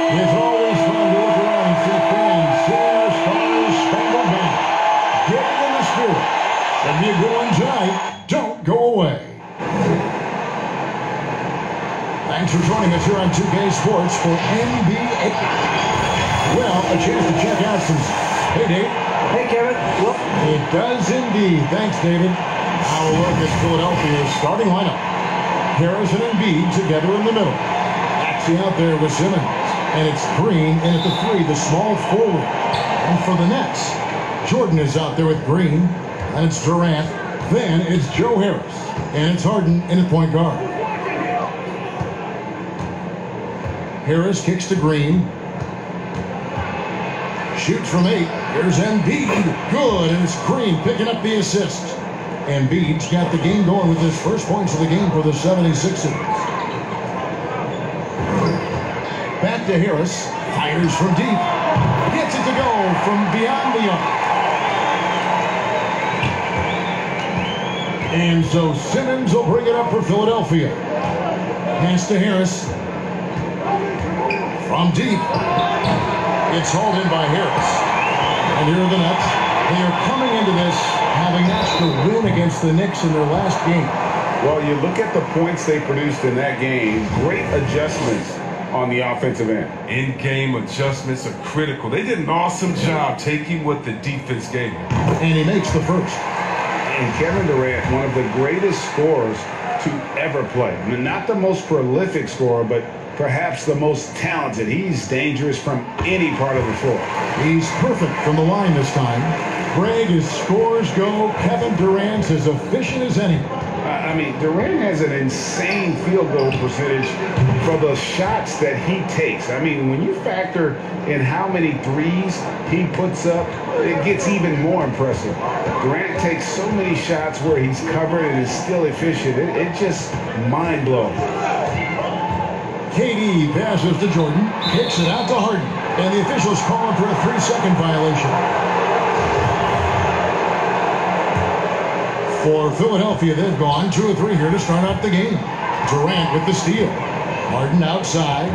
It's always fun to look around and see fans singing our Star-Spangled Banner. Getting in the spirit. Should be a good one tonight. Don't go away. Thanks for joining us here on 2K Sports for NBA. Well, a chance to check out some... Hey, Dave. Hey, Kevin. Well, it does indeed. Thanks, David. Our look at Philadelphia's starting lineup. Harrison and Embiid together in the middle. Maxey out there with Simmons. And it's Green in at the 3, the small forward. And for the Nets, Jordan is out there with Green. And it's Durant. Then it's Joe Harris. And it's Harden in at point guard. Harris kicks to Green. Shoots from 8. Here's Embiid. Good. And it's Green picking up the assist. Embiid's got the game going with his first points of the game for the 76ers. Back to Harris. Fires from deep. Gets it to go from beyond the arc. And so Simmons will bring it up for Philadelphia. Pass to Harris. From deep. It's hauled in by Harris. And here are the Nets. They are coming into this having notched a win against the Knicks in their last game. Well, you look at the points they produced in that game. Great adjustments on the offensive end. In-game adjustments are critical. They did an awesome job taking what the defense gave them. And he makes the first. And Kevin Durant, one of the greatest scorers to ever play. I mean, not the most prolific scorer, but perhaps the most talented. He's dangerous from any part of the floor. He's perfect from the line this time. Greg, as scores go, Kevin Durant's as efficient as any. I mean, Durant has an insane field goal percentage for the shots that he takes. I mean, when you factor in how many threes he puts up, it gets even more impressive. Durant takes so many shots where he's covered and is still efficient. It's just mind-blowing. KD passes to Jordan, kicks it out to Harden, and the officials call him for a 3-second violation. For Philadelphia, they've gone 2 of 3 here to start out the game. Durant with the steal. Harden outside.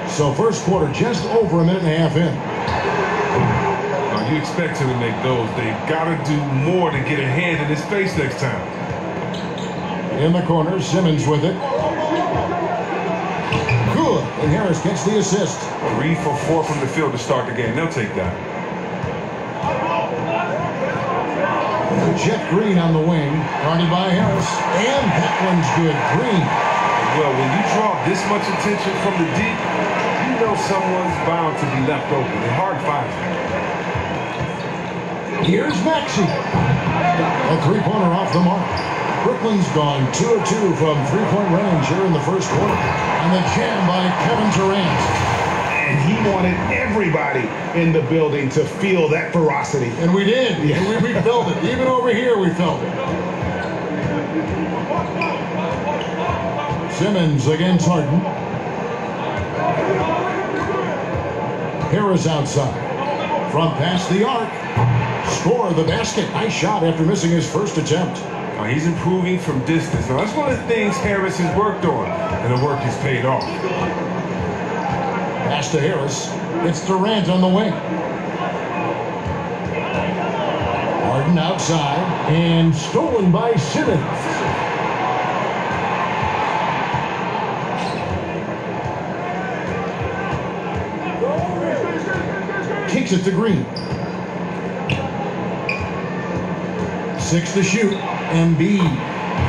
So first quarter just over a minute and a half in. You expect him to make those. They've got to do more to get a hand in his face next time. In the corner, Simmons with it. Good. And Harris gets the assist. 3 for 4 from the field to start the game. They'll take that. Jeff Green on the wing, guarded by Harris, and that one's good. Green. Well, when you draw this much attention from the deep, you know someone's bound to be left open. It's hard finding. Here's Maxey. A 3-pointer off the mark. Brooklyn's gone 2 of 2 from 3-point range here in the first quarter. And the jam by Kevin Durant. And he wanted everybody in the building to feel that ferocity. And we did. Yeah. And we felt it. Even over here, we felt it. Simmons against Harden. Harris outside. From past the arc. Score the basket. Nice shot after missing his first attempt. He's improving from distance. Now, that's one of the things Harris has worked on, and the work has paid off. Pass to Harris. It's Durant on the wing. Harden outside and stolen by Simmons. Kicks it to Green. 6 to shoot. Embiid.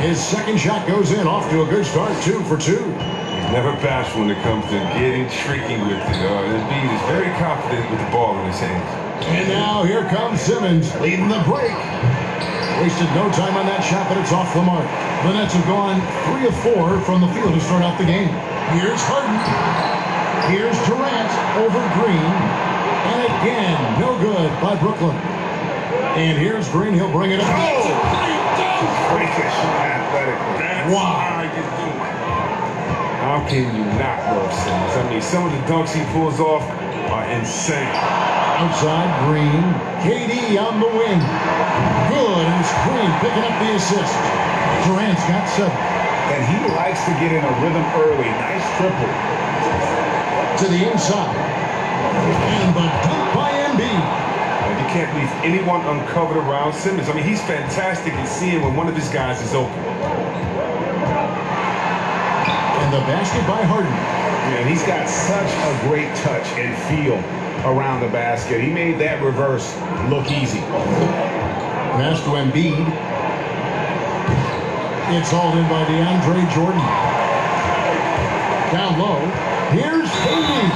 His second shot goes in, off to a good start. 2 for 2. Never bashful when it comes to getting tricky with it. Embiid is very confident with the ball in his hands. And now here comes Simmons leading the break. Wasted no time on that shot, but it's off the mark. The Nets have gone 3 of 4 from the field to start out the game. Here's Harden. Here's Durant over Green. And again, no good by Brooklyn. And here's Green. He'll bring it up. Oh! Freakish athletic. Wow. How can you not love Simmons? I mean, some of the dunks he pulls off are insane. Outside, Green. KD on the wing. Good, and it's Green picking up the assist. Durant's got 7. and he likes to get in a rhythm early. Nice triple. To the inside. And the dunk by Embiid. And you can't leave anyone uncovered around Simmons. I mean, he's fantastic at seeing when one of his guys is open. And the basket by Harden. Yeah, and he's got such a great touch and feel around the basket. He made that reverse look easy. Pass to Embiid. It's hauled in by DeAndre Jordan. Down low. Here's KD.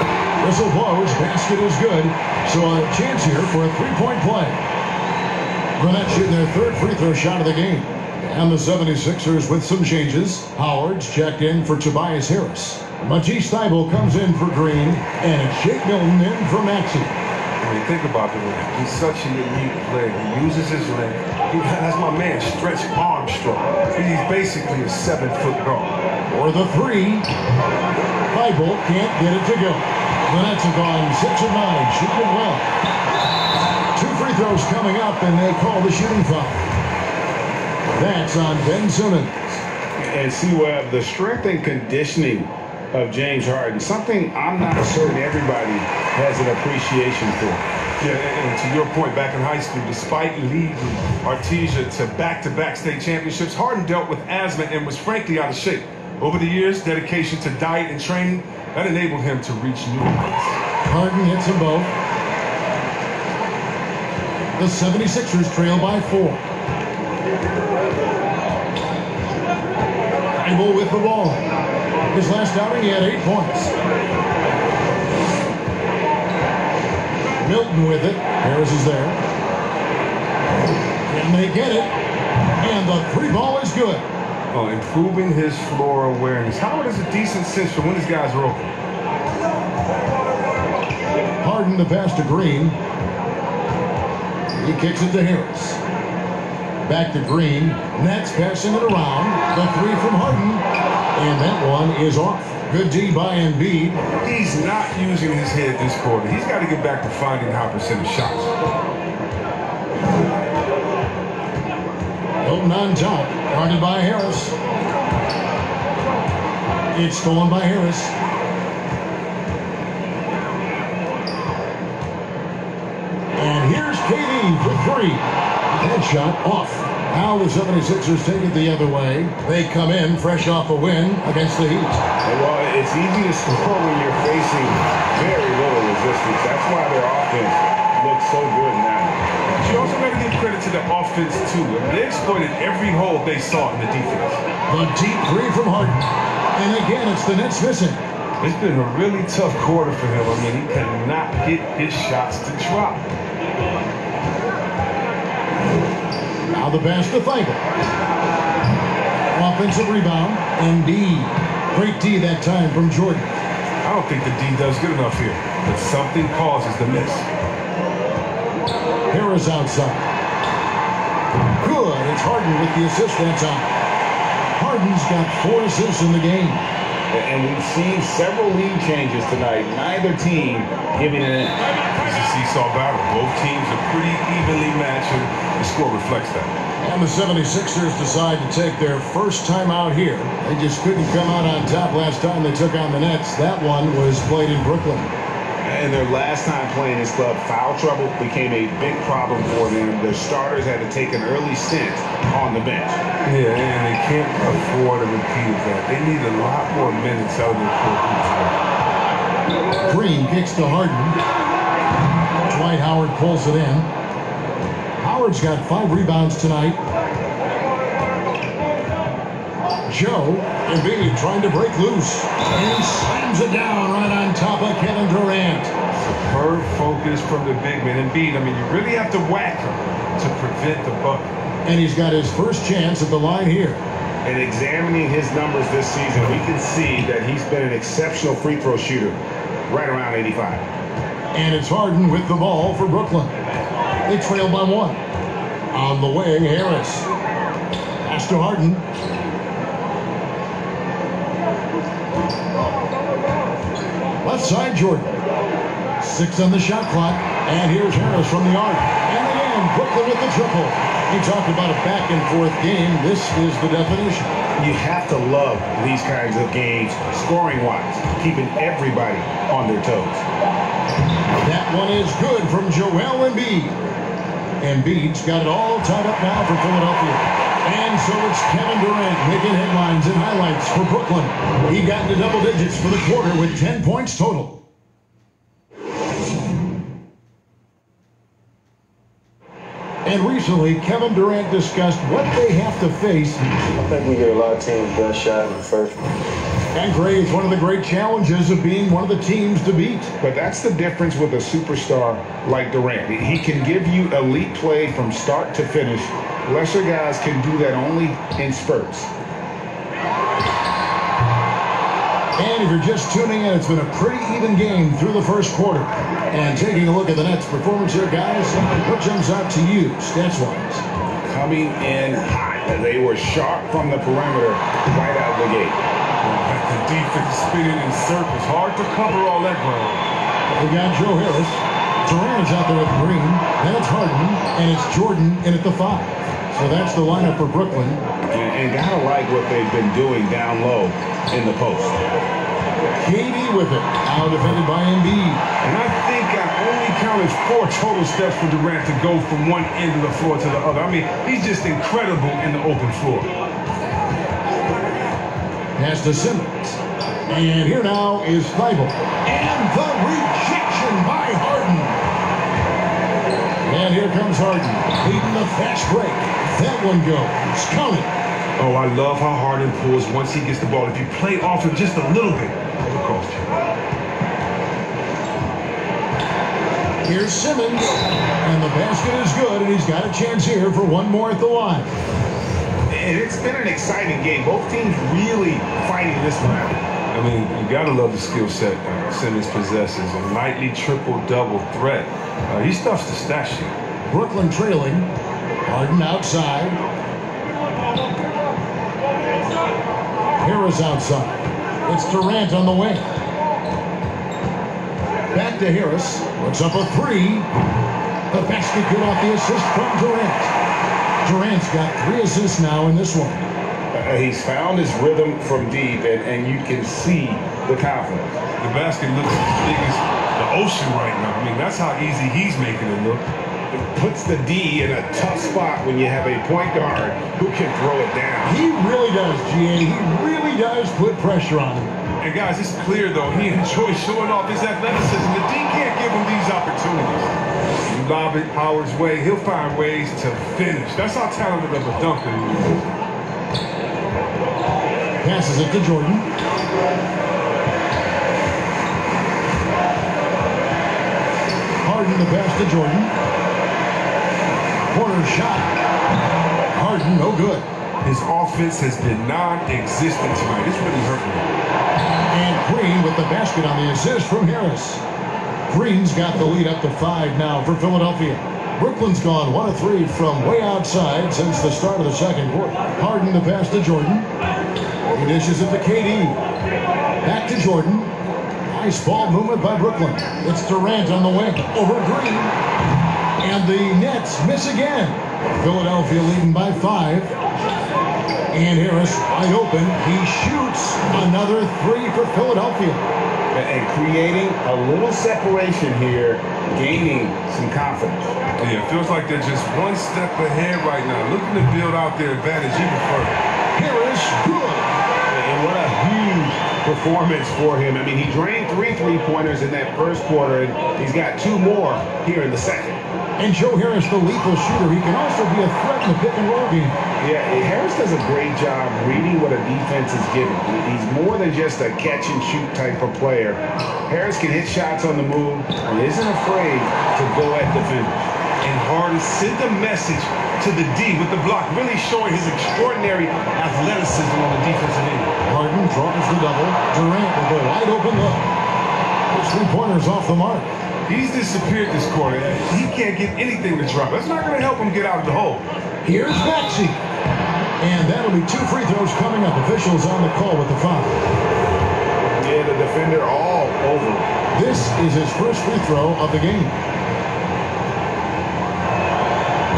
Whistle blows. Basket is good. So a chance here for a three-point play. Gwinnett shooting their third free throw shot of the game. And the 76ers with some changes. Howard's checked in for Tobias Harris. Matisse Thybulle comes in for Green. And Shake Milton in for Maxey. When you think about it, he's such a unique player. He uses his length. That's my man, Stretch Armstrong. He's basically a 7-foot guard. For the three, Thybulle can't get it to go. Gwinnett have gone 6 of 9, shooting well. 2 free throws coming up, and they call the shooting foul. That's on Ben Simmons. And see, Webb, the strength and conditioning of James Harden, something I'm not certain everybody has an appreciation for. Yeah, and to your point, back in high school, despite leading Artesia to back-to-back state championships, Harden dealt with asthma and was frankly out of shape. Over the years, dedication to diet and training, that enabled him to reach new heights. Harden hits them both. The 76ers trail by 4. Thybulle with the ball. His last outing, he had 8 points. Milton with it. Harris is there. And they get it. And the 3 ball is good. Improving his floor awareness. Howard has a decent sense for when his guys are open. Harden the pass to Green. He kicks it to Harris. Back to Green. Nets passing it around. The 3 from Harden. And that one is off. Good D by Embiid. He's not using his head this quarter. He's got to get back to finding high percentage shots. Hilton on top. Guarded by Harris. It's stolen by Harris. And here's KD for 3. That shot off. Now the 76ers take it the other way. They come in fresh off a win against the Heat. Well, it's easy to score when you're facing very little resistance. That's why their offense looks so good now. But you also got to give credit to the offense, too. They exploited every hole they saw in the defense. The deep 3 from Harden. And again, it's the Nets missing. It's been a really tough quarter for him. I mean, he cannot get his shots to drop. Now the pass to Thybulle. Offensive rebound. Embiid. Great D that time from Jordan. I don't think the D does good enough here, but something causes the miss. Harris outside. Good. It's Harden with the assist that time. Harden's got 4 assists in the game. And we've seen several lead changes tonight. Neither team giving it in. It's a seesaw battle. Both teams are pretty evenly matched, and the score reflects that. And the 76ers decide to take their first time out here. They just couldn't come out on top last time they took on the Nets. That one was played in Brooklyn. And their last time playing this club, foul trouble became a big problem for them. Their starters had to take an early stint on the bench. Yeah, and they can't afford a repeat of that. They need a lot more minutes out of their core. Green kicks to Harden. Dwight Howard pulls it in. Howard's got 5 rebounds tonight. Joe Embiid trying to break loose. And he slams it down right on top of Kevin Durant. Superb focus from the big man. Embiid, I mean, you really have to whack him to prevent the bucket. And he's got his first chance at the line here. And examining his numbers this season, we can see that he's been an exceptional free throw shooter, right around 85. And it's Harden with the ball for Brooklyn. They trail by 1. On the wing, Harris. Pass to Harden. Left side, Jordan. 6 on the shot clock. And here's Harris from the arc. And again, Brooklyn with the triple. You talk about a back-and-forth game. This is the definition. You have to love these kinds of games, scoring-wise, keeping everybody on their toes. That one is good from Joel Embiid. Embiid's got it all tied up now for Philadelphia. And so it's Kevin Durant making headlines and highlights for Brooklyn. He got into double digits for the quarter with 10 points total. And recently, Kevin Durant discussed what they have to face. I think we get a lot of teams best shot in the first one. And Gray, it's one of the great challenges of being one of the teams to beat. But that's the difference with a superstar like Durant. He can give you elite play from start to finish. Lesser guys can do that only in spurts. And if you're just tuning in, it's been a pretty even game through the first quarter. And taking a look at the Nets' performance here, guys, what jumps out to you, stats-wise? Coming in hot. They were sharp from the perimeter right out of the gate. The defense spinning in circles. Hard to cover all that ground. We got Joe Harris. Durant is out there with Green. Then it's Harden. And it's Jordan in at the 5. So that's the lineup for Brooklyn. And gotta like what they've been doing down low in the post. KD with it. Now defended by Embiid. And I think I only counted 4 total steps for Durant to go from one end of the floor to the other. I mean, he's just incredible in the open floor. Pass to Simmons. And here now is Thibault. And the rejection by Harden. And here comes Harden, leading the fast break. That one goes. Count it. Oh, I love how Harden pulls once he gets the ball. If you play off him just a little bit, it'll cost you. Here's Simmons. And the basket is good, and he's got a chance here for one more at the line. And it's been an exciting game. Both teams really fighting this one out. I mean, you gotta love the skill set Simmons possesses. A nightly triple-double threat. He stuffs the stat sheet. Brooklyn trailing. Harden outside. Harris outside. It's Durant on the wing. Back to Harris. Puts up a 3. The basket good off the assist from Durant. Durant's got 3 assists now in this one. He's found his rhythm from deep, and you can see the confidence. The basket looks as big as the ocean right now. I mean, that's how easy he's making it look. It puts the D in a tough spot when you have a point guard who can throw it down. He really does, GA. He really does put pressure on him. And guys, it's clear, though, he enjoys showing off his athleticism. The D can't give him these opportunities. You lob it Howard's way, he'll find ways to finish. That's how talented of a dunker he is. Passes it to Jordan. Harden the pass to Jordan. Corner shot. Harden, no good. His offense has been non-existent tonight. It's really hurting him. And Green with the basket on the assist from Harris. Green's got the lead up to 5 now for Philadelphia. Brooklyn's gone 1 of 3 from way outside since the start of the second quarter. Harden the pass to Jordan. He dishes it to KD. Back to Jordan. Nice ball movement by Brooklyn. It's Durant on the wing over Green. And the Nets miss again. Philadelphia leading by 5. And Harris wide open. He shoots another 3 for Philadelphia. And creating a little separation here, gaining some confidence. Yeah, it feels like they're just one step ahead right now, looking to build out their advantage even further. Harris, good. And what a huge performance for him. I mean, he drained 3 3-pointers in that first quarter, and he's got 2 more here in the second. And Joe Harris, the lethal shooter, he can also be a threat in the pick-and-roll game. Yeah, Harris does a great job reading what a defense is giving. He's more than just a catch-and-shoot type of player. Harris can hit shots on the move and isn't afraid to go at defenders. And Harden sent a message to the D with the block, really showing his extraordinary athleticism on the defensive end. Harden draws the double. Durant with a wide-open look. Those 3-pointers off the mark. He's disappeared this quarter. He can't get anything to drop. That's not going to help him get out of the hole. Here's Maxey. And that'll be 2 free throws coming up. Officials on the call with the foul. Yeah, the defender all over. This is his first free throw of the game.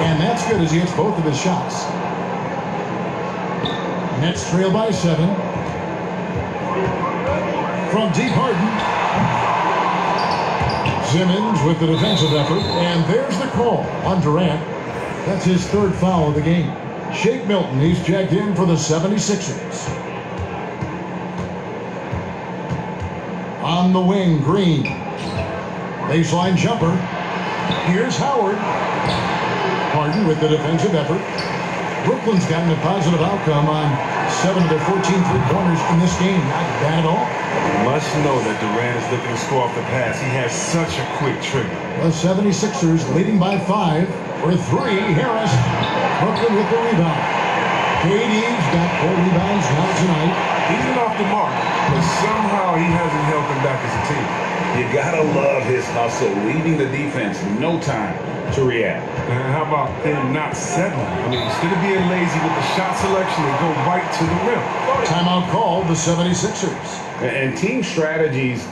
And that's good as he hits both of his shots. Nets trail by 7. From deep, Harden. Simmons with the defensive effort, and there's the call on Durant. That's his 3rd foul of the game. Shake Milton, he's checked in for the 76ers. On the wing, Green. Baseline jumper. Here's Howard. Harden with the defensive effort. Brooklyn's gotten a positive outcome on 7 of their 14 three-pointers in this game. Not bad at all. Must know that Durant is looking to score off the pass. He has such a quick trigger. The 76ers leading by 5 for 3. Harris. Brooklyn with the rebound. KD's got 4 rebounds now tonight. He's been off the mark, but somehow he hasn't held them back as a team. You gotta love his hustle, leading the defense, no time to react. And how about them not settling? I mean, instead of being lazy with the shot selection, they go right to the rim. Timeout called the 76ers. And team strategies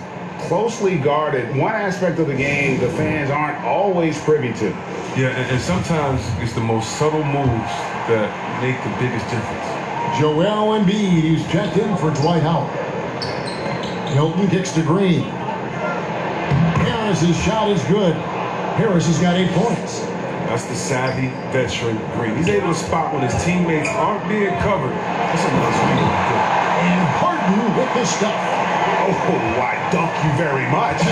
closely guarded. One aspect of the game the fans aren't always privy to. Yeah, and sometimes it's the most subtle moves that make the biggest difference. Joel Embiid, he's checked in for Dwight Howard. Hilton kicks to Green. Harris's shot is good. Harris has got 8 points. That's the savvy veteran Green. He's able to spot when his teammates aren't being covered. That's a nice read. And Harden with the stuff. Oh, why, thank you very much.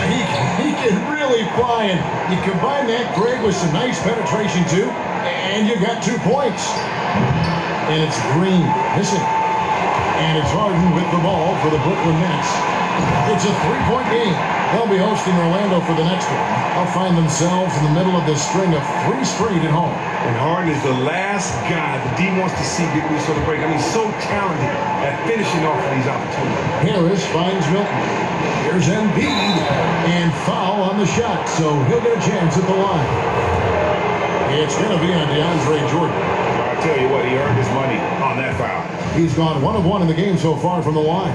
He can really fly, and you combine that, Greg, with some nice penetration, too, and you got 2 points. And it's Green missing. And it's Harden with the ball for the Brooklyn Nets. It's a 3-point game. They'll be hosting Orlando for the next one. They'll find themselves in the middle of this string of 3 straight at home. And Harden is the last guy the D wants to see get this sort of break. I mean, so talented at finishing off of these opportunities. Harris finds Milton. Here's Embiid. And foul on the shot, so he'll get a chance at the line. It's going to be on DeAndre Jordan. I'll tell you what, he earned his money on that foul. He's gone 1 of 1 in the game so far from the line.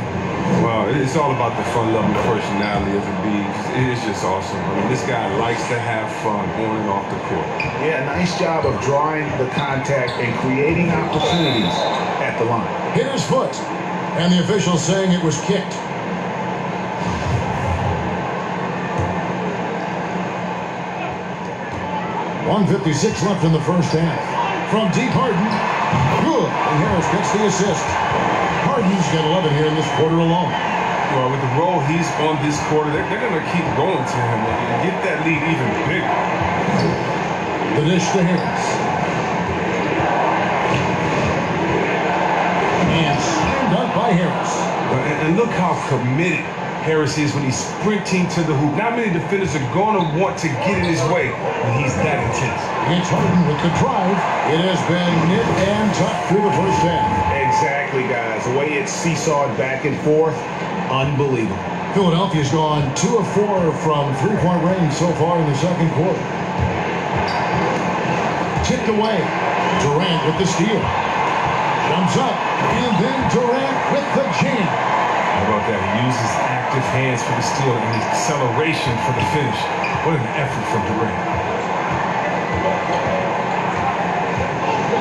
Well, it's all about the fun-loving personality of Embiid. It's just awesome. I mean, this guy likes to have fun on and off the court. Yeah, nice job of drawing the contact and creating opportunities at the line. Hit his foot, and the official saying it was kicked. .156 left in the first half. From deep, Harden. Good. And Harris gets the assist. Harden's got 11 here in this quarter alone. Well, with the role he's on this quarter, they're going to keep going to him and get that lead even bigger. The dish to Harris. And slammed up by Harris. And look how committed Harris is when he's sprinting to the hoop. Not many defenders are going to want to get in his way when he's that intense. It's Harden with the drive. It has been nip and tuck through the first half. Exactly, guys. The way it's seesawed back and forth, unbelievable. Philadelphia's gone 2 of 4 from 3-point range so far in the second quarter. Tipped away. Durant with the steal. Jumps up. And then Durant with the jam. How about that? He uses active hands for the steal and the acceleration for the finish. What an effort from Durant.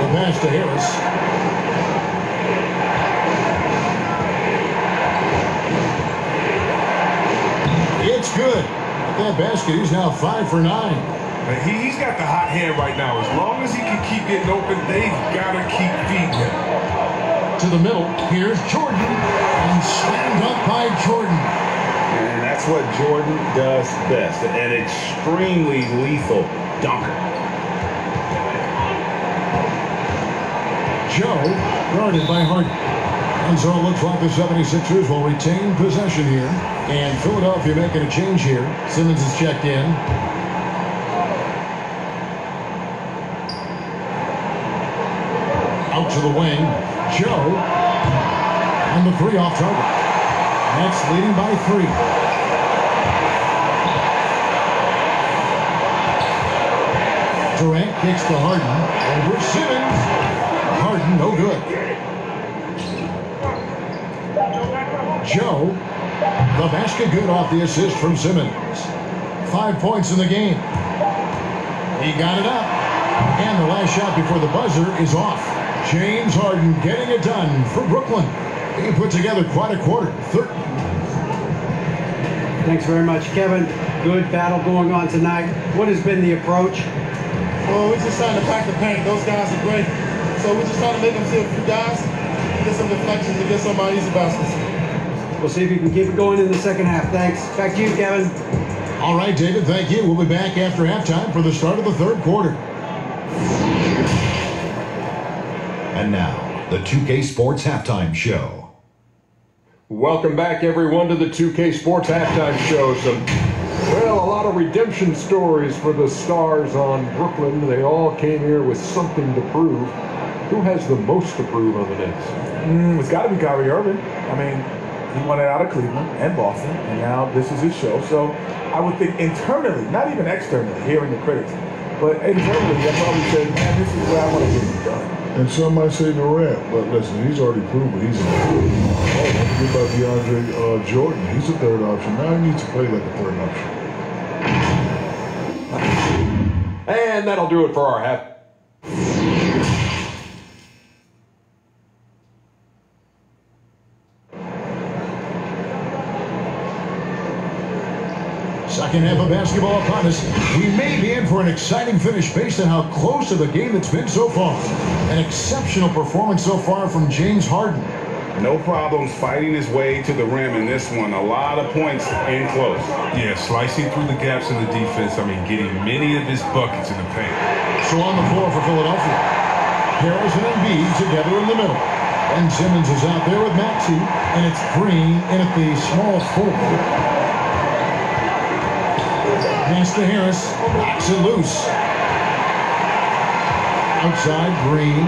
The pass to Harris. It's good. With that basket, he's now 5 for 9. He's got the hot hand right now. As long as he can keep getting open, they've got to keep feeding him. To the middle, here's Jordan. And slammed up by Jordan. And that's what Jordan does best. An extremely lethal dunker. Joe, guarded by Harden. And so it looks like the 76ers will retain possession here. And Philadelphia making a change here. Simmons is checked in. Out to the wing. Joe. And the 3 off target. Nets leading by 3. Durant kicks to Harden. Over Simmons. Harden, no good. Joe, the basket good off the assist from Simmons. 5 points in the game. He got it up. And the last shot before the buzzer is off. James Harden getting it done for Brooklyn. He put together quite a quarter. Thanks very much, Kevin. Good battle going on tonight. What has been the approach? Well, we're just trying to pack the paint. Those guys are great. So we're just trying to make them see a few guys, get some deflections, and get some easy baskets. We'll see if you can keep it going in the second half. Thanks. Back to you, Kevin. All right, David, thank you. We'll be back after halftime for the start of the third quarter. And now, the 2K Sports Halftime Show. Welcome back, everyone, to the 2K Sports Halftime Show. A lot of redemption stories for the stars on Brooklyn. They all came here with something to prove. Who has the most to prove on the Nets? It's got to be Kyrie Irving. I mean, he won it out of Cleveland and Boston, and now this is his show. So I would think internally, not even externally, hearing the critics, but internally, I probably said, man, this is where I want to get it done. And some might say Durant, but listen, he's already proven he's a third. Oh, don't forget about DeAndre Jordan. He's a third option. Now he needs to play like a third option. And that'll do it for our half. Second half of basketball upon us. We may be in for an exciting finish based on how close of a game it's been so far. An exceptional performance so far from James Harden. No problems fighting his way to the rim in this one. A lot of points in close. Yeah, slicing through the gaps in the defense. I mean, getting many of his buckets in the paint. So on the floor for Philadelphia, Harrison and Embiid together in the middle. And Simmons is out there with Maxey, and it's Green in at the small forward. Pass to Harris, knocks it loose. Outside, Green.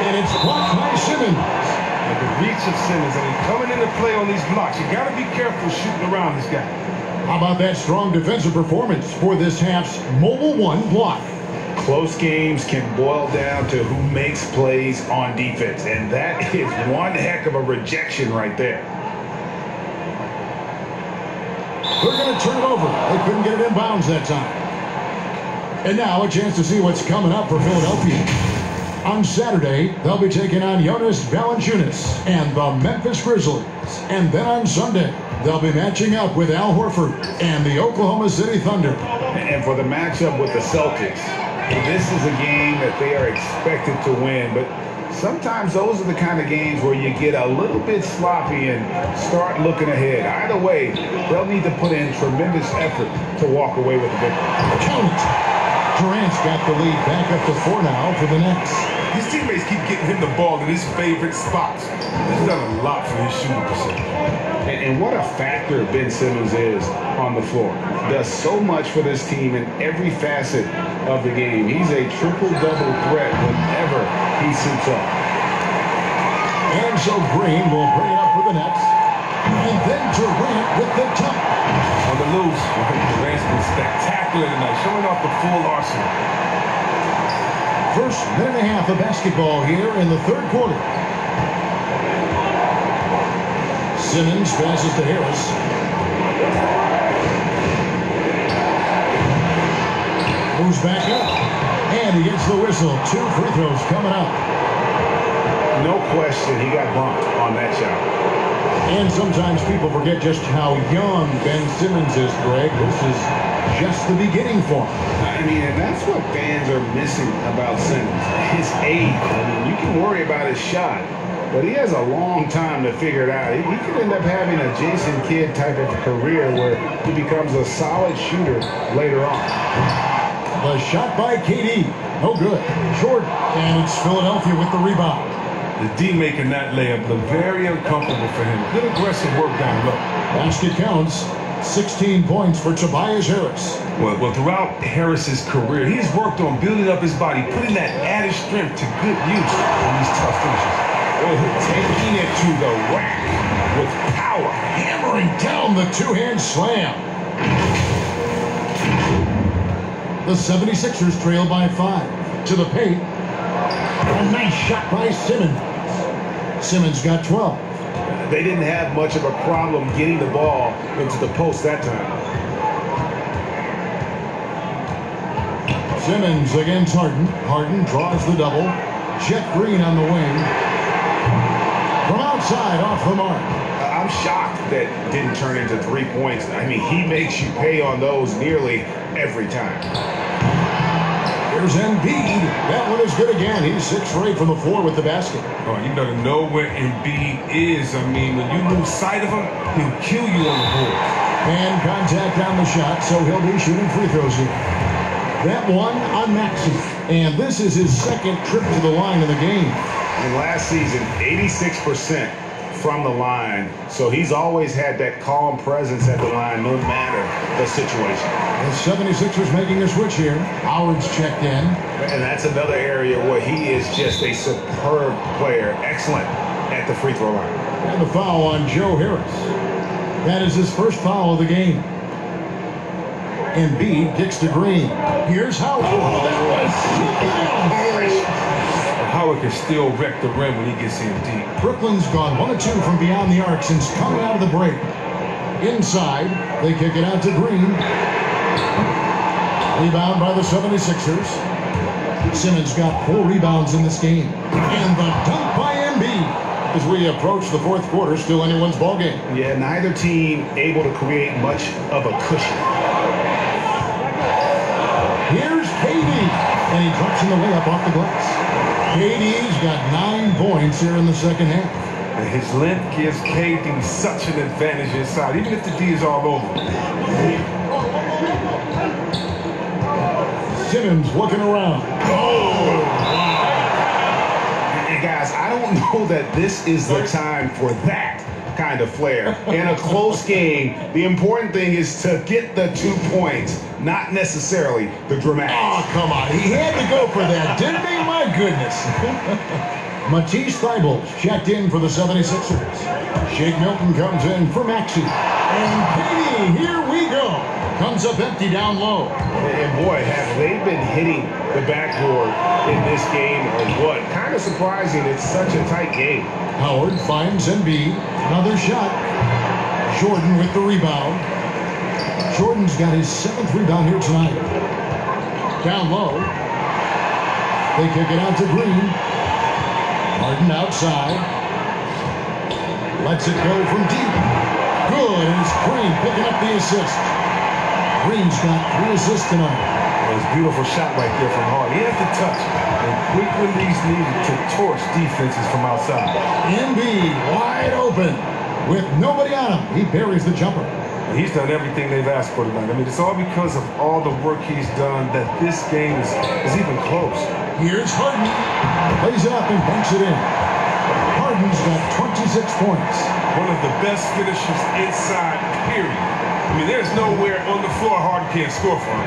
And it's blocked by Simmons. But the reach of Simmons, I mean, coming into play on these blocks, you got to be careful shooting around this guy. How about that strong defensive performance for this half's mobile one block? Close games can boil down to who makes plays on defense, and that is one heck of a rejection right there. They're going to turn it over. They couldn't get it in bounds that time. And now a chance to see what's coming up for Philadelphia. On Saturday, they'll be taking on Jonas Valanciunas and the Memphis Grizzlies. And then on Sunday, they'll be matching up with Al Horford and the Oklahoma City Thunder. And for the matchup with the Celtics, this is a game that they are expected to win, but sometimes those are the kind of games where you get a little bit sloppy and start looking ahead. Either way, they'll need to put in tremendous effort to walk away with the victory. Count it. Durant's got the lead back up to 4 now for the Nets. His teammates keep getting him the ball in his favorite spots. He's done a lot for his shooting percentage. And what a factor Ben Simmons is on the floor. Does so much for this team in every facet of the game. He's a triple-double threat whenever he suits up. And so Green will bring it up for the Nets. And then Durant with the top. On the loose, Durant's been spectacular tonight, showing off the full arsenal. First minute and a half of basketball here in the third quarter. Simmons passes to Harris. Moves back up. And he gets the whistle. 2 free throws coming up. No question he got bumped on that shot. And sometimes people forget just how young Ben Simmons is, Greg. This is just the beginning for him. I mean, and that's what fans are missing about Simmons. His age. I mean, you can worry about his shot, but he has a long time to figure it out. He could end up having a Jason Kidd type of career where he becomes a solid shooter later on. The shot by KD. No good. Short. And it's Philadelphia with the rebound. The D making that layup look very uncomfortable for him. Good aggressive work down low. Basket counts. 16 points for Tobias Harris. Well, throughout Harris's career, he's worked on building up his body, putting that added strength to good use on these tough finishes. Taking it to the rack with power. Hammering down the two-hand slam. The 76ers trail by 5. To the paint. A nice shot by Simmons. Simmons got 12. They didn't have much of a problem getting the ball into the post that time. Simmons against Harden. Harden draws the double. Jeff Green on the wing. From outside, off the mark. I'm shocked that didn't turn into 3 points. I mean, he makes you pay on those nearly every time. Here's Embiid. That one is good again. He's 6 for 8 from the floor with the basket. Oh, you better know where Embiid is. I mean, when you lose sight of him, he'll kill you on the board. And contact on the shot, so he'll be shooting free throws here. That one on Maxey. And this is his second trip to the line in the game. And last season, 86% from the line. So he's always had that calm presence at the line, no matter the situation. The 76ers making a switch here. Howard's checked in. And that's another area where he is just a superb player. Excellent at the free throw line. And the foul on Joe Harris. That is his first foul of the game. Embiid kicks to Green. Here's Howard. Oh, that was Howard can still wreck the rim when he gets in deep. Brooklyn's gone 1 of 2 from beyond the arc since coming out of the break. Inside, they kick it out to Green. Rebound by the 76ers. Simmons got 4 rebounds in this game. And the dunk by Embiid. As we approach the fourth quarter, still anyone's ball game. Yeah, neither team able to create much of a cushion. Here's KD. And he drops in the layup off the glass. KD's got 9 points here in the second half. And his length gives KD such an advantage inside, even if the D is all over. Simmons looking around. Oh, wow. And guys, I don't know that this is the time for that kind of flair. In a close game, the important thing is to get the 2 points, not necessarily the dramatics. Oh, come on. He had to go for that, didn't he? My goodness. Matisse Thybulle checked in for the 76ers. Shake Milton comes in for Maxey. And KD, here we go. Comes up empty down low. And boy, have they been hitting the backboard in this game or what? Kind of surprising. It's such a tight game. Howard finds Embiid. Another shot. Jordan with the rebound. Jordan's got his 7th rebound here tonight. Down low. They kick it out to Green. Harden outside. Lets it go from deep. Good, and it's Green picking up the assist. Green's got 3 assists tonight. It's a beautiful shot right there from Harden. He has the touch and quick release needed to torch defenses from outside. Embiid wide open with nobody on him. He buries the jumper. He's done everything they've asked for tonight. I mean, it's all because of all the work he's done that this game is even close. Here's Harden. Plays it up and banks it in. Harden's got 26 points. One of the best finishers inside, period. I mean, there's nowhere on the floor Harden can't score from.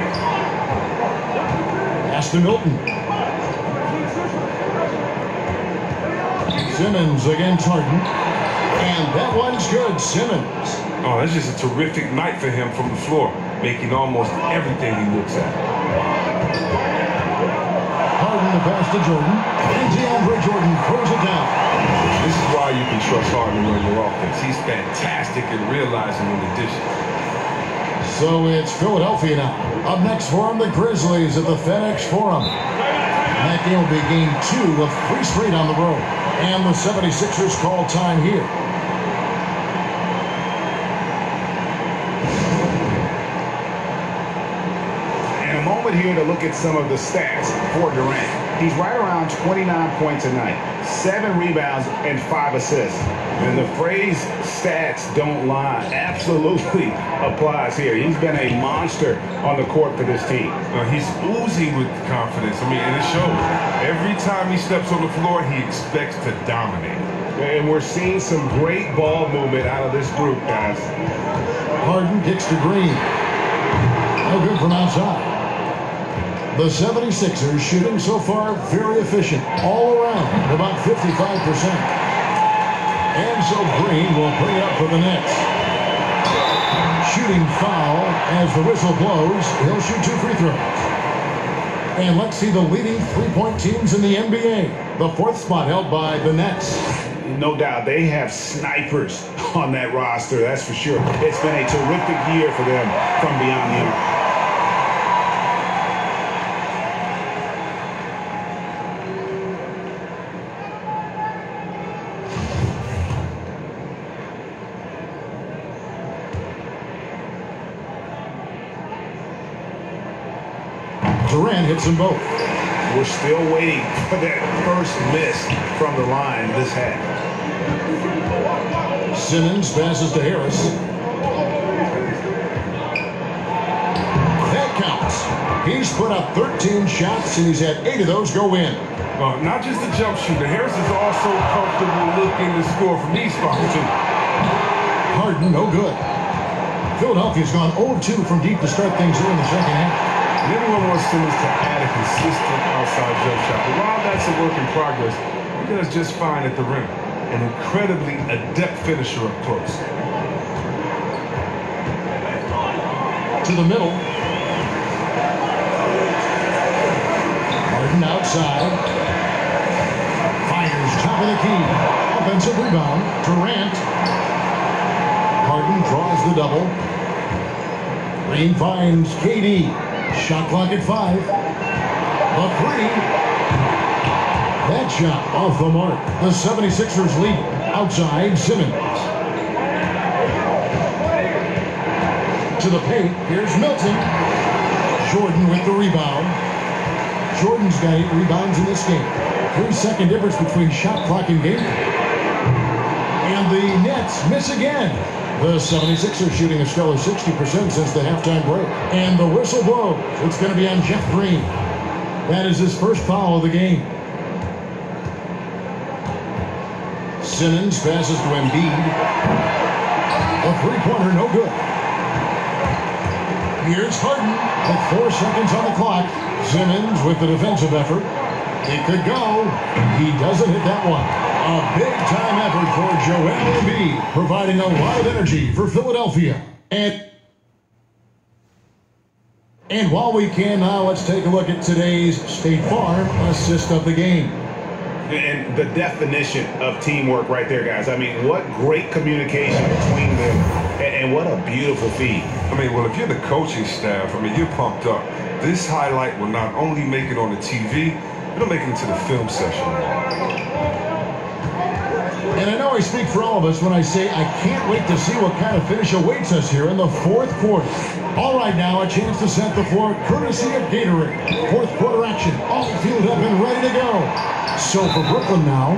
Pass to Milton. Simmons against Harden. And that one's good. Simmons. Oh, that's just a terrific night for him from the floor, making almost everything he looks at. Harden the pass to Jordan. And DeAndre Jordan throws it down. This is why you can trust Harden to run your offense. He's fantastic at realizing in addition. So it's Philadelphia now. Up next for them, the Grizzlies at the FedEx Forum. That game will be game 2 of 3 straight on the road. And the 76ers call time here. And a moment here to look at some of the stats for Durant. He's right around 29 points a night, 7 rebounds, and 5 assists. And the phrase stats don't lie absolutely applies here. He's been a monster on the court for this team. He's oozing with confidence. I mean, and it shows. Every time he steps on the floor, he expects to dominate. And we're seeing some great ball movement out of this group, guys. Harden kicks to Green. No good from outside. The 76ers shooting so far very efficient all around, about 55%. And so Green will bring it up for the Nets. Shooting foul as the whistle blows. He'll shoot 2 free throws. And let's see the leading 3-point teams in the NBA. The 4th spot held by the Nets. No doubt, they have snipers on that roster, that's for sure. It's been a terrific year for them from beyond the arc. Durant hits them both. We're still waiting for that first miss from the line this half. Simmons passes to Harris. That counts. He's put up 13 shots, and he's had 8 of those go in. Not just a jump shooter. Harris is also comfortable looking to score from these spots, too. Harden, no good. Philadelphia's gone 0-2 from deep to start things here in the second half. And everyone wants Simmons to add a consistent outside jump shot. But while that's a work in progress, he does just fine at the rim. An incredibly adept finisher up close. To the middle. Harden outside. Fires top of the key. Offensive rebound. Durant. Harden draws the double. Green finds KD. Shot clock at 5. A 3. That shot off the mark. The 76ers lead. Outside, Simmons. To the paint. Here's Milton. Jordan with the rebound. Jordan's got 8 rebounds in this game. 3-second difference between shot clock and game. And the Nets miss again. The 76ers shooting a stellar 60% since the halftime break. And the whistle blows. It's going to be on Jeff Green. That is his first foul of the game. Simmons passes to Embiid. A three-pointer, no good. Here's Harden with 4 seconds on the clock. Simmons with the defensive effort. It could go. He doesn't hit that one. A big-time effort for Joel Embiid, providing a lot of energy for Philadelphia. And while we can now, let's take a look at today's State Farm assist of the game. And the definition of teamwork right there, guys. I mean, what great communication between them, and what a beautiful feed. I mean, well, if you're the coaching staff, I mean, you're pumped up. This highlight will not only make it on the TV, it'll make it into the film session. And I know I speak for all of us when I say I can't wait to see what kind of finish awaits us here in the fourth quarter. All right, now a chance to set the floor courtesy of Gatorade. Fourth quarter action, all fueled up and ready to go. So for Brooklyn now,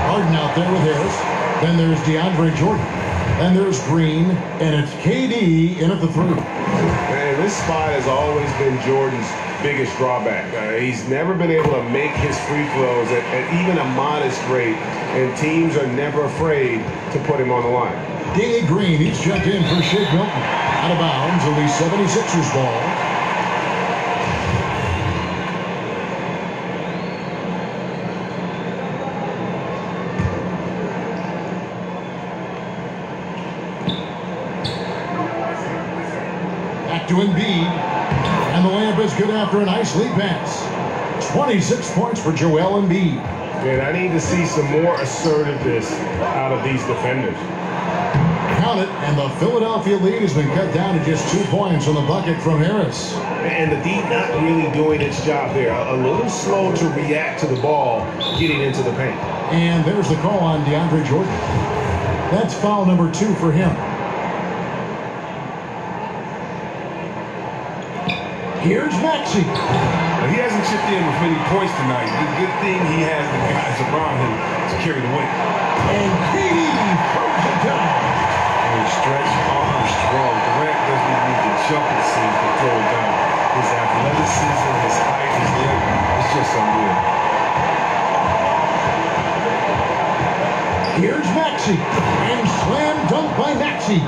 Harden out there with Harris. Then there's DeAndre Jordan. Then there's Green, and it's KD in at the 3. Man, this spot has always been Jordan's biggest drawback. He's never been able to make his free throws at even a modest rate, and teams are never afraid to put him on the line. Danny Green, he's checked in for Shake Milton. Out of bounds, only 76ers ball. Back to Embiid. And the layup is good after a nice lead pass. 26 points for Joel Embiid. Man, I need to see some more assertiveness out of these defenders. Count it, and the Philadelphia lead has been cut down to just 2 points on the bucket from Harris. And the D not really doing its job there. A little slow to react to the ball getting into the paint. And there's the call on DeAndre Jordan. That's foul number 2 for him. Here's Maxey. Now, he hasn't chipped in with many points tonight. The good thing he has the guys around him to carry the weight. And KD throws it down. Stretch arm strong. Durant doesn't even need to jump it seems to throw it down. His athleticism, his height, his length, it's just unreal. Here's Maxey. And slam dunk by Maxey.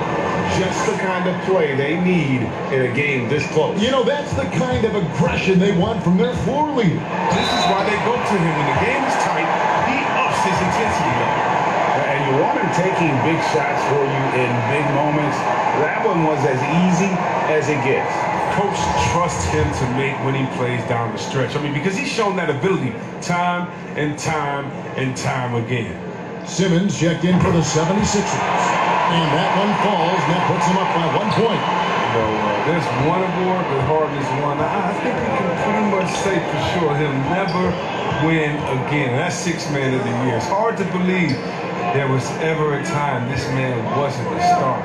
Just the kind of play they need in a game this close. You know, that's the kind of aggression they want from their floor leader. This is why they go to him. When the game is tight, he ups his intensity level. And you want him taking big shots for you in big moments. That one was as easy as it gets. Coach trusts him to make winning plays down the stretch. I mean, because he's shown that ability time and time and time again. Simmons checked in for the 76ers. And that one falls, and that puts him up by 1 point. So, there's one award, but Harden is one. I think we can pretty much say for sure he'll never win again. That's 6th man of the year. It's hard to believe there was ever a time this man wasn't a star.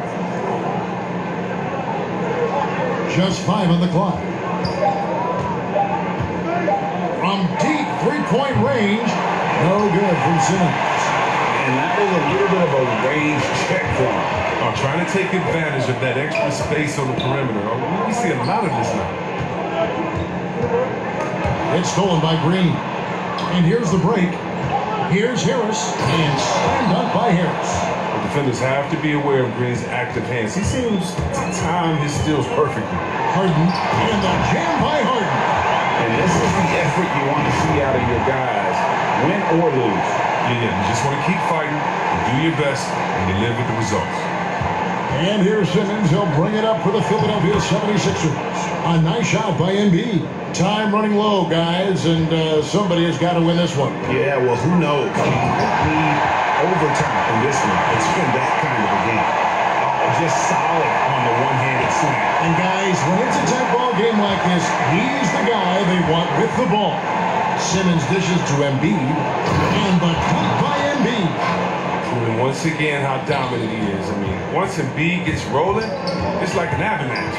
Just 5 on the clock. range. No good from Simmons. And that was a little bit of a range check for him. Trying to take advantage of that extra space on the perimeter. We see a lot of this now. It's stolen by Green. And here's the break. Here's Harris. And slammed up by Harris. The defenders have to be aware of Green's active hands. He seems to time his steals perfectly. Harden. And the jam by Harden. And this is the effort you want to see out of your guys, win or lose. Yeah, you just want to keep fighting, do your best, and you live with the results. And here's Simmons. He'll bring it up for the Philadelphia 76ers. A nice shot by Embiid. Time running low, guys, and somebody has got to win this one. Yeah, well, who knows? We need overtime in this one. It's been that kind of a game. Just solid on the one-handed slam. And guys, when it's a tight ball game like this, he's the guy they want with the ball. Simmons dishes to Embiid, and the dunk by Embiid. Proving once again how dominant he is. I mean, once Embiid gets rolling, it's like an avalanche.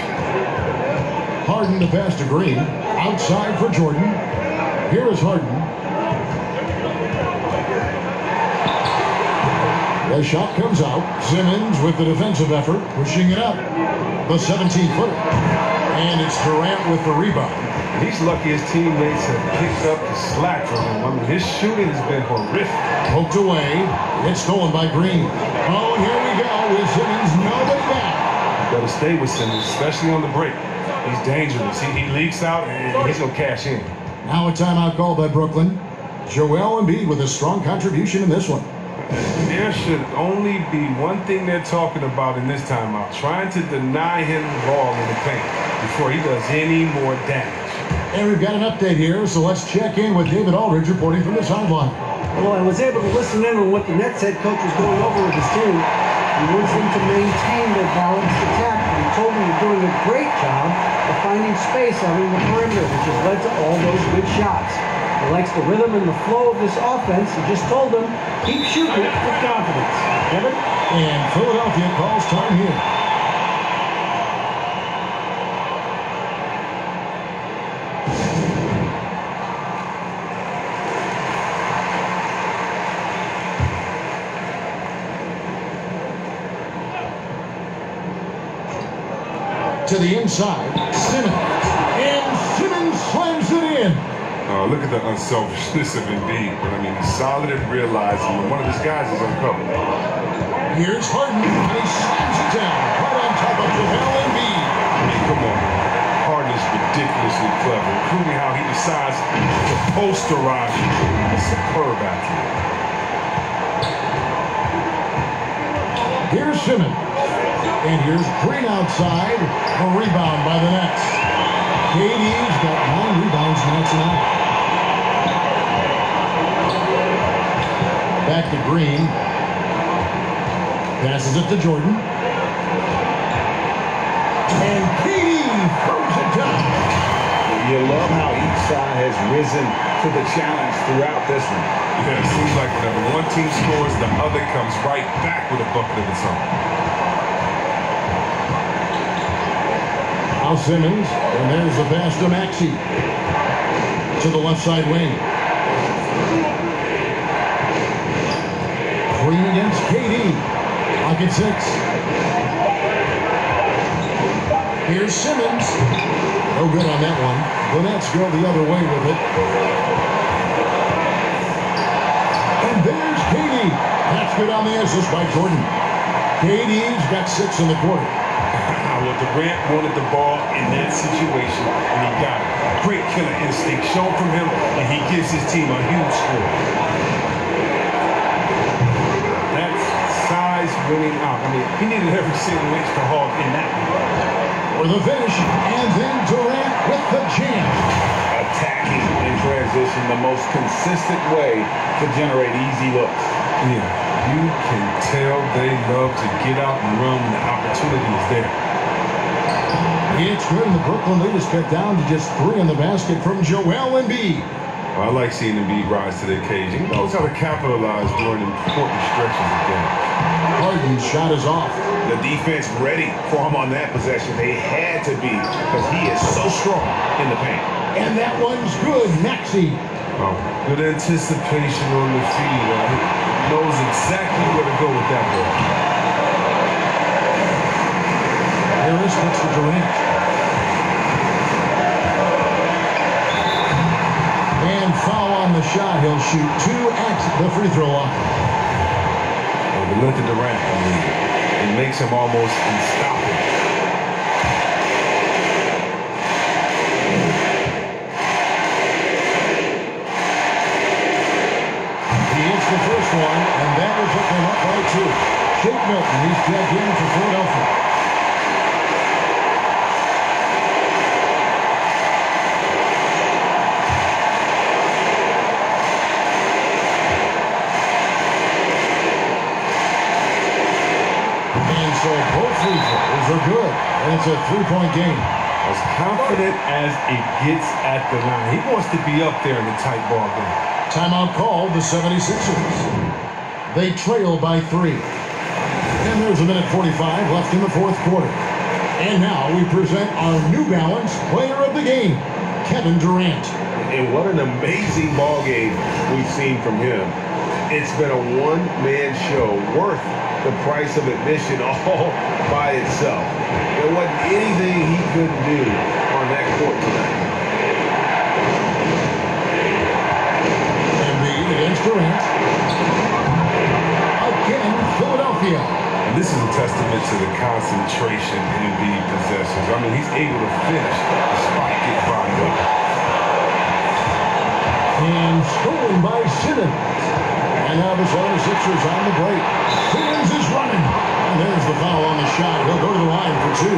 Harden to pass to Green. Outside for Jordan. Here is Harden. The shot comes out. Simmons with the defensive effort, pushing it up. The 17-footer. And it's Durant with the rebound. He's lucky his teammates have picked up the slack from him. I mean, his shooting has been horrific. Poked away. It's stolen by Green. Oh, here we go with Simmons. Nobody back. Got to stay with Simmons, especially on the break. He's dangerous. He leaks out, and he's going to cash in. Now a timeout call by Brooklyn. Joel Embiid with a strong contribution in this one. There should only be one thing they're talking about in this timeout, trying to deny him the ball in the paint before he does any more damage. And we've got an update here, so let's check in with David Aldridge reporting from the sideline. Well, I was able to listen in on what the Nets head coach was going over with his team. He wants them to maintain their balanced attack. He told me they're doing a great job of finding space out in the perimeter, which has led to all those good shots. He likes the rhythm and the flow of this offense. He just told them, keep shooting with confidence. Kevin? And Philadelphia calls time here. To the inside, Simmons. And Simmons slams it in. Look at the unselfishness of Embiid. But I mean, he's solid at realizing when one of his guys is uncovered. Here's Harden, and he slams it down right on top of Joel Embiid. I mean, come on. Harden is ridiculously clever, including how he decides to posterize a superb athlete. Here's Simmons. And here's Green outside. A rebound by the Nets. KD's got 9 rebounds now tonight. Back to Green. Passes it to Jordan. And KD throws it down. You love how each side has risen to the challenge throughout this one. Yeah, it seems like whenever one team scores, the other comes right back with a bucket of its own. Now Simmons, and there's the pass to Maxey. To the left side wing. Green against KD. Lock at 6. Here's Simmons. No good on that one. The Nets go the other way with it. And there's KD. That's good on the assist by Jordan. KD's got 6 in the quarter. Well, Durant wanted the ball in that situation, and he got it. Great killer instinct shown from him, and he gives his team a huge score. That's size winning out. I mean, he needed every single inch to hog in that one. For the finish, and then Durant with the jam. Attacking in transition, the most consistent way to generate easy looks. Yeah, you can tell they love to get out and run when the opportunity is there. It's good, and the Brooklyn lead is cut down to just 3 in the basket from Joel Embiid. Well, I like seeing Embiid rise to the occasion. He knows how to capitalize during important stretches of games. Harden's shot is off. The defense ready for him on that possession. They had to be, because he is so strong in the paint. And that one's good. Maxey. Oh, good anticipation on the feed. Knows exactly where to go with that ball. Harris looks for Durant. And foul on the shot. He'll shoot 2 at the free throw line. Well, we look at Durant. I mean, it makes him almost unstoppable. The first one, and that will put them up by 2. Shake Milton, he's checked in for Philadelphia. And so both free throws are good, and it's a 3-point game. As confident as it gets at the line. He wants to be up there in the tight ball game. Timeout called the 76ers. They trail by 3. And there's a minute 45 left in the fourth quarter. And now we present our New Balance player of the game, Kevin Durant. And what an amazing ball game we've seen from him. It's been a one-man show worth the price of admission all by itself. There wasn't anything he couldn't do on that court tonight. Against Durant. Again, Philadelphia. And this is a testament to the concentration Embiid possesses. I mean, he's able to finish despite getting bodied up. And stolen by Simmons. And now the 76ers on the break. Simmons is running. And there's the foul on the shot. He'll go to the line for 2.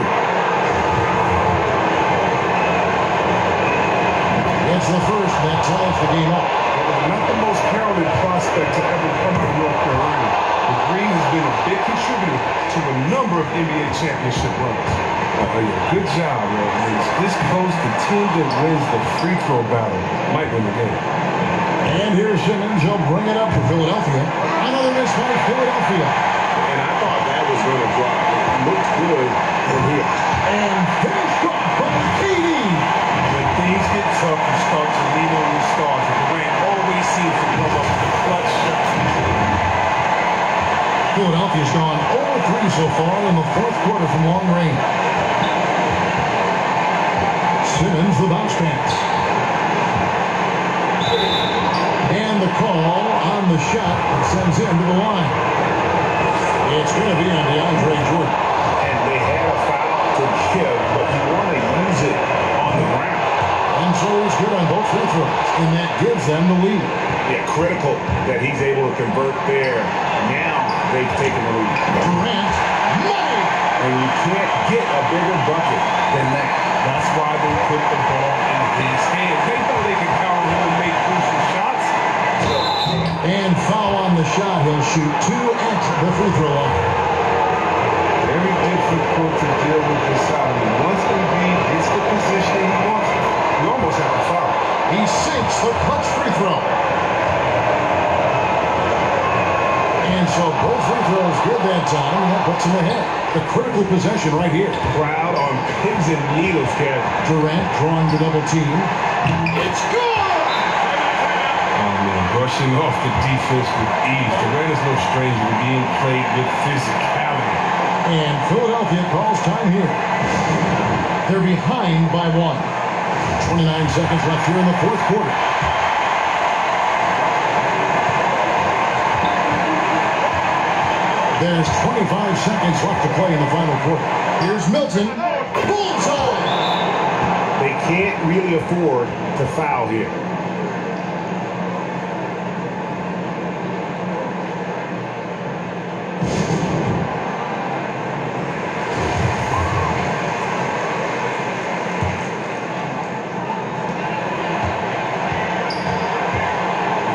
It's the first that ties the game up. Not the most heralded prospect to ever come out of North Carolina. But Green has been a big contributor to a number of NBA championship runs. Good job, man. He's this close. The team that wins the free throw battle might win the game. And here's Simmons. He'll bring it up for Philadelphia. Another miss by Philadelphia. And I thought that was going to drop. It looked good from here. And finished off by 80. When things get tough, you start to lean on your stars. And Durant always seems to come up with a clutch shot. Philadelphia's gone 0-3 so far in the fourth quarter from long range. Simmons, the bounce pass. And the call on the shot sends him to the line. It's going to be on DeAndre Jordan. And they had a foul to give, but you want to use it on the ground. And so he's good on both free throws, and that gives them the lead. Yeah, critical that he's able to convert there. Now they've taken the lead. Durant, money! And you can't get a bigger bucket than that. That's why they put the ball in his hands. They know they can count on him to make crucial shots. And foul on the shot. He'll shoot 2 at the free throw line. Very difficult to deal with this out. I mean, once Embiid gets the position he wants, you almost have to foul. He sinks the clutch free throw. And so both free throws good that time, and that puts him ahead. The critical possession right here. Crowd on pins and needles, Kev. Durant drawing the double team. It's good! Oh, man, brushing off the defense with ease. Durant is no stranger to being played with physicality. And Philadelphia calls time here. They're behind by 1. 29 seconds left here in the fourth quarter. There's 25 seconds left to play in the final quarter. Here's Milton. Bullseye! They can't really afford to foul here.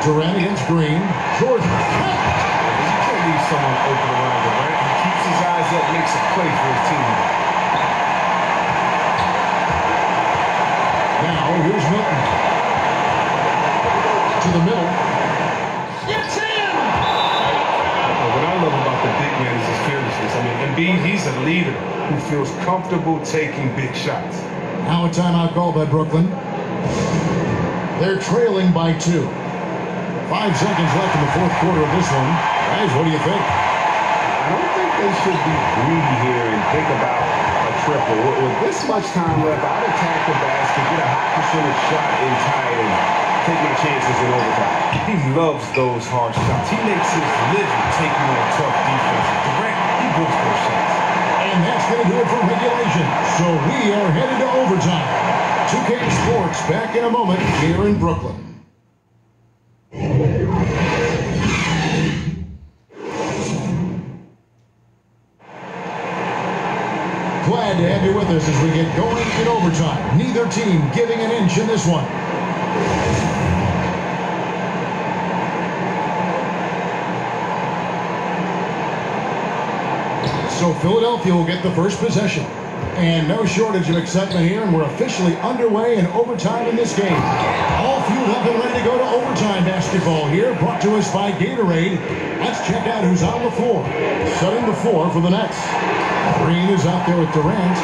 Durant against Green. Jordan. Leave someone open around him, right? He keeps his eyes up, makes a play for his team. Now, here's Milton. To the middle. It's in! What I love about the big man is his fearlessness. I mean, Embiid, he's a leader who feels comfortable taking big shots. Now a timeout called by Brooklyn. They're trailing by 2. 5 seconds left in the fourth quarter of this one. Guys, what do you think? I don't think they should be greedy here and think about a triple. With this much time left, I'd attack the basket, get a high percentage shot in tight, and take my chances in overtime. He loves those hard shots. He makes his living taking on tough defense. Durant, he builds those shots. And that's going to do it for regulation. So we are headed to overtime. 2K Sports back in a moment here in Brooklyn. Glad to have you with us as we get going in overtime. Neither team giving an inch in this one. So Philadelphia will get the first possession. And no shortage of excitement here, and we're officially underway in overtime in this game. All fueled up and ready to go to overtime basketball here, brought to us by Gatorade. Let's check out who's on the floor. Setting the floor for the Nets. Green is out there with Durant.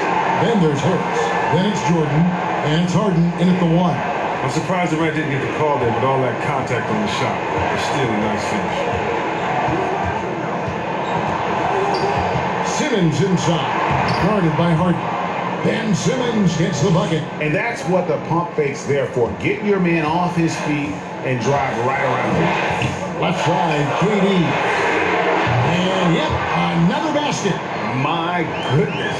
Then there's Harris. Then it's Jordan. And it's Harden in at the 1. I'm surprised Durant didn't get the call there with all that contact on the shot. It's still a nice finish. Simmons inside, guarded by Harden. Ben Simmons gets the bucket. And that's what the pump fake's there for. Get your man off his feet and drive right around him. Left side, KD. And yep, another basket. My goodness.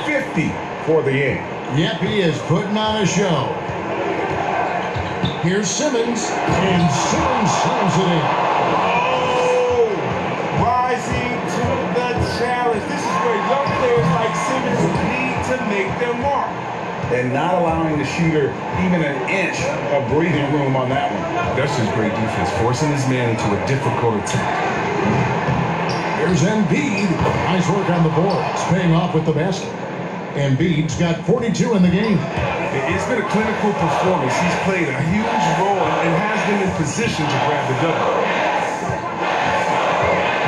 50 for the end. Yep, he is putting on a show. Here's Simmons, and Simmons slams it in. Oh, rising to the challenge. This is where young players like Simmons need to make their mark. And not allowing the shooter even an inch of breathing room on that one. That's just great defense, forcing his man into a difficult attack. Here's Embiid. Nice work on the boards, paying off with the basket. Embiid's got 42 in the game. It's been a clinical performance. He's played a huge role and has been in position to grab the double.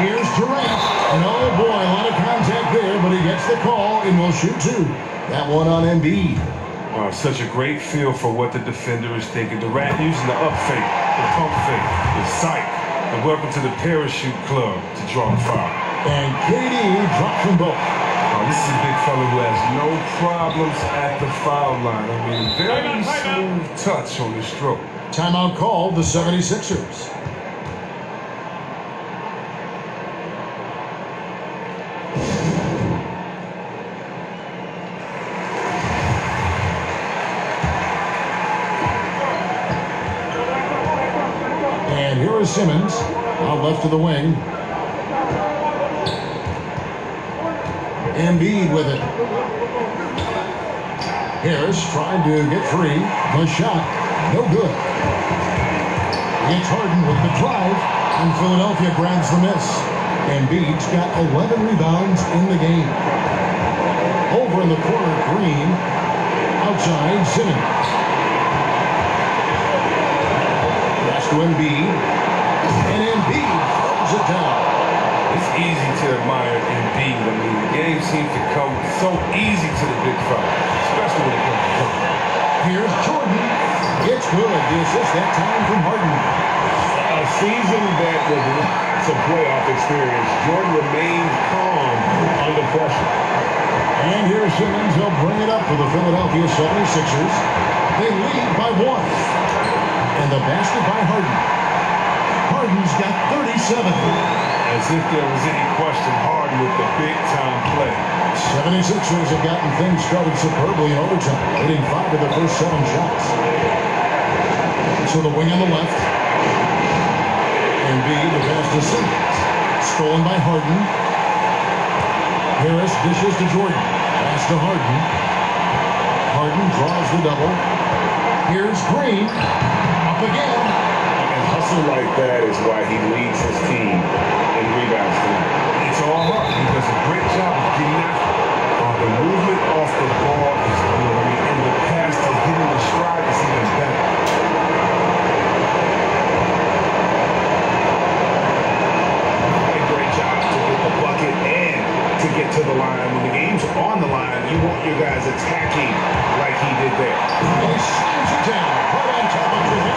Here's Durant. And oh boy, a lot of contact there, but he gets the call and will shoot 2. That one on Embiid. Such a great feel for what the defender is thinking. Durant using the up fake, the pump fake, the psych, and welcome to the parachute club to draw the foul. And KD dropped them both. This is a big fella who has no problems at the foul line. I mean, very smooth touch on the stroke. Timeout called the 76ers. And here is Simmons, out left of the wing. Embiid with it. Harris trying to get free. The shot, no good. It's Harden with the drive, and Philadelphia grabs the miss. Embiid's got 11 rebounds in the game. Over in the corner, Green. Outside, Simmons. Pass to Embiid. And Embiid throws it down. It's easy to admire Embiid. I mean, the game seems to come so easy to the big fella, especially when it comes to coaching. Here's Jordan. It's good. The assist that time from Harden. A season that with lots of playoff experience, Jordan remained calm under pressure. And here's Simmons. He'll bring it up for the Philadelphia 76ers. They lead by 1. And the basket by Harden. Harden's got 37. As if there was any question, Harden with the big-time play. 76ers have gotten things started superbly in overtime, hitting 5 of the first 7 shots. So the wing on the left. Embiid, the pass to Simmons. Stolen by Harden. Harris dishes to Jordan. Pass to Harden. Harden draws the double. Here's Green. Up again. And hustle like that is why he leads his team in rebounds tonight. It's all Harden. He does a great job of getting after it. The movement off the ball is good. I mean, and the pass to hitting the stride is even better. A great job to get the bucket and to get to the line. When the game's on the line, you want your guys attacking like he did there. And he slams it down right on top of the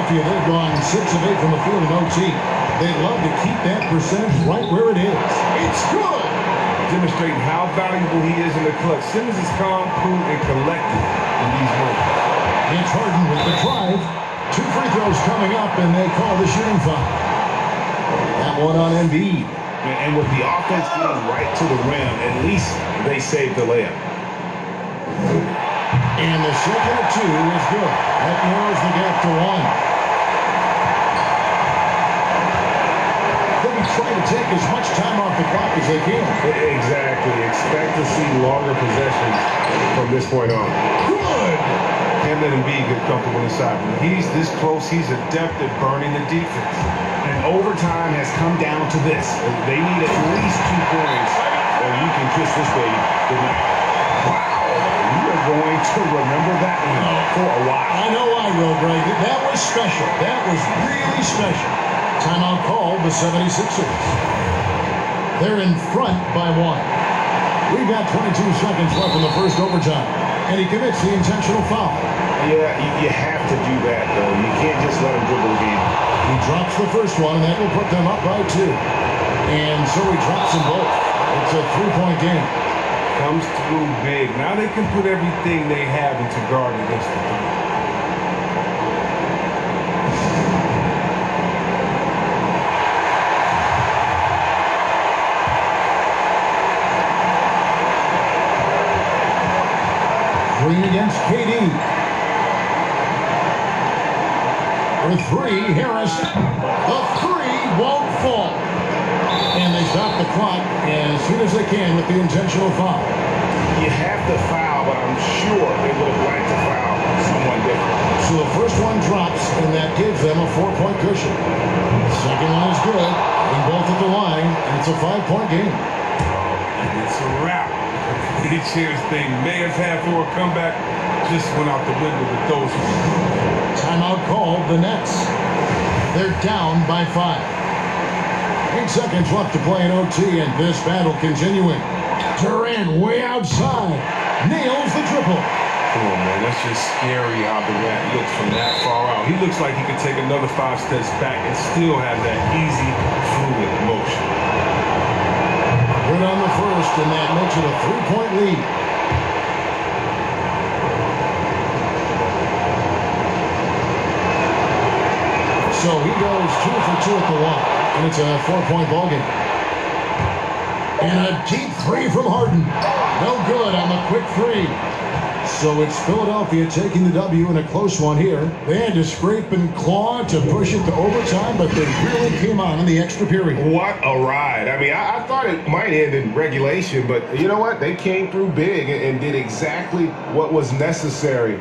Philadelphia, they've gone 6 of 8 from the field in OT. They love to keep that percentage right where it is. It's good. Demonstrating how valuable he is in the clutch. Simmons is calm, cool, and collected in these moments. It's Harden with the drive. 2 free throws coming up, and they call the shooting foul. That one on Embiid. And with the offense getting right to the rim, at least they saved the layup. And the second of 2 is good. That narrows the gap to 1. Trying to take as much time off the clock as they can. Exactly. Expect to see longer possessions from this point on. Good. Can't let him be get comfortable inside. When he's this close, he's adept at burning the defense. And overtime has come down to this. They need at least 2 points, or you can kiss this baby goodnight. Wow. You are going to remember that one for a while. I know I will, Greg. That was special. That was really special. Timeout called the 76ers. They're in front by 1. We've got 22 seconds left in the first overtime. And he commits the intentional foul. Yeah, you have to do that, though. You can't just let him dribble again. He drops the first one, and that will put them up by 2. And so he drops them both. It's a 3-point game. Comes through big. Now they can put everything they have into guard against the team. Green against KD. For 3, Harris. The 3 won't fall. And they stop the clock as soon as they can with the intentional foul. You have to foul, but I'm sure they would have liked to foul someone different. So the first one drops, and that gives them a 4-point cushion. The second one is good, and both at the line, and it's a 5-point game. And it's a wrap. Each year's thing may have had for a comeback, just went out the window with those ones. Timeout called the Nets. They're down by 5. 8 seconds left to play in OT, and this battle continuing. Durant way outside. Nails the triple. Come on, man. That's just scary how Durant looks from that far out. He looks like he could take another 5 steps back and still have that easy, fluid motion. Good on the first, and that makes it a 3-point lead. So he goes 2 for 2 at the line, and it's a 4-point ballgame. And a deep 3 from Harden. No good on the quick 3. So it's Philadelphia taking the W in a close one here. They had to scrape and claw to push it to overtime, but they really came on in the extra period. What a ride. I mean, I thought it might end in regulation, but you know what? They came through big and did exactly what was necessary.